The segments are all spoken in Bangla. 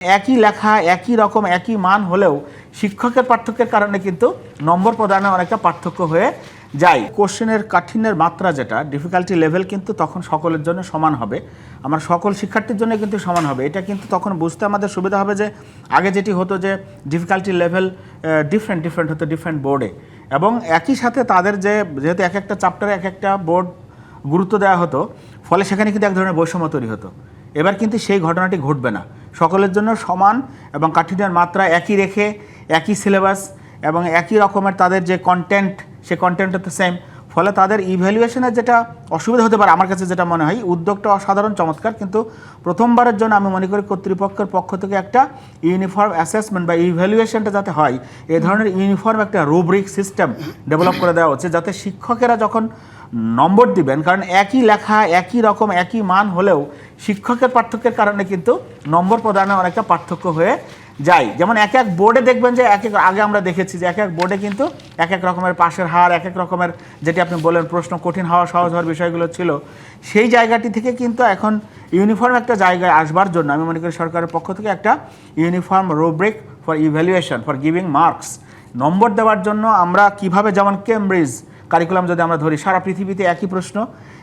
একই লেখা একই রকম একই মান হলেও শিক্ষকের পার্থক্যের কারণে কিন্তু নম্বর প্রদানে অনেকটা পার্থক্য হয়ে যায়। কোশ্চেনের কাঠিন্যের মাত্রা যেটা ডিফিকাল্টি লেভেল কিন্তু তখন সকলের জন্য সমান হবে, আমার সকল শিক্ষার্থীর জন্য কিন্তু সমান হবে। এটা কিন্তু তখন বুঝতে আমাদের সুবিধা হবে যে আগে যেটি হতো যে ডিফিকাল্টি লেভেল ডিফারেন্ট হতো ডিফারেন্ট বোর্ডে, এবং একই সাথে তাদের যেহেতু এক একটা চ্যাপ্টারে এক একটা বোর্ড গুরুত্ব দেওয়া হতো, ফলে সেখানে কিন্তু এক ধরনের বৈষম্য তৈরি হতো। এবার কিন্তু সেই ঘটনাটি ঘটবে না, সকলের জন্য সমান এবং কাঠিন্যের মাত্রা একই রেখে একই সিলেবাস এবং একই রকমের তাদের যে কন্টেন্ট সে কন্টেন্ট তো সেম, ফলে তাদের ইভ্যালুয়েশনের যেটা অসুবিধা হতে পারে আমার কাছে যেটা মনে হয়, উদ্যোগটা অসাধারণ চমৎকার, কিন্তু প্রথমবারের জন্য আমি মনে করি কর্তৃপক্ষের পক্ষ থেকে একটা ইউনিফর্ম অ্যাসেসমেন্ট বা ইভ্যালুয়েশনটা যাতে হয়, এই ধরনের ইউনিফর্ম একটা রুব্রিক সিস্টেম ডেভেলপ করে দেওয়া হচ্ছে, যাতে শিক্ষকেরা যখন নম্বর দিবেন, কারণ একই লেখা একই রকম একই মান হলেও শিক্ষকের পার্থক্যের কারণে কিন্তু নম্বর প্রদানে অনেকটা পার্থক্য হয়ে যায়। যেমন এক এক বোর্ডে দেখবেন যে আগে আমরা দেখেছি যে এক এক বোর্ডে কিন্তু এক এক রকমের পাশের হার, এক এক রকমের যেটি আপনি বললেন প্রশ্ন কঠিন হওয়া সহজ হওয়ার বিষয়গুলো ছিল, সেই জায়গাটি থেকে কিন্তু এখন ইউনিফর্ম একটা জায়গায় আসবার জন্য আমি মনে করি সরকারের পক্ষ থেকে একটা uniform rubric for evaluation for giving marks, নম্বর দেওয়ার জন্য আমরা কিভাবে, যেমন কেমব্রিজ কারিকুলাম যদি আমরা ধরি, সারা পৃথিবীতে একই প্রশ্ন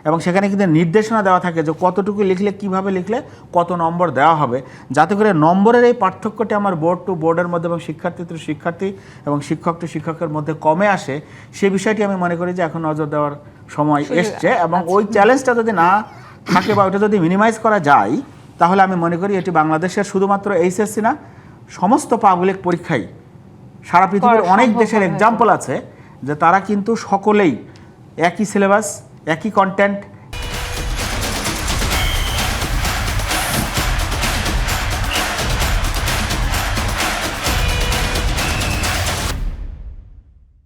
এবং সেখানে কিন্তু নির্দেশনা দেওয়া থাকে যে কতটুকু লিখলে কিভাবে লিখলে কত নম্বর দেওয়া হবে, যাতে করে নম্বরের এই পার্থক্যটি আমার বোর্ড টু বোর্ডের মধ্যে এবং শিক্ষার্থী টু শিক্ষার্থী এবং শিক্ষক টু শিক্ষকের মধ্যে কমে আসে, সেই বিষয়টি আমি মনে করি যে এখন নজর দেওয়ার সময় এসছে। এবং ওই চ্যালেঞ্জটা যদি না থাকে বা ওটা যদি মিনিমাইজ করা যায়, তাহলে আমি মনে করি এটি বাংলাদেশের শুধুমাত্র এইচএসসি না, সমস্ত পাবলিক পরীক্ষায় সারা পৃথিবীর অনেক দেশের এক্সাম্পল আছে যে তারা কিন্তু সকলেই একই সিলেবাস একই কন্টেন্ট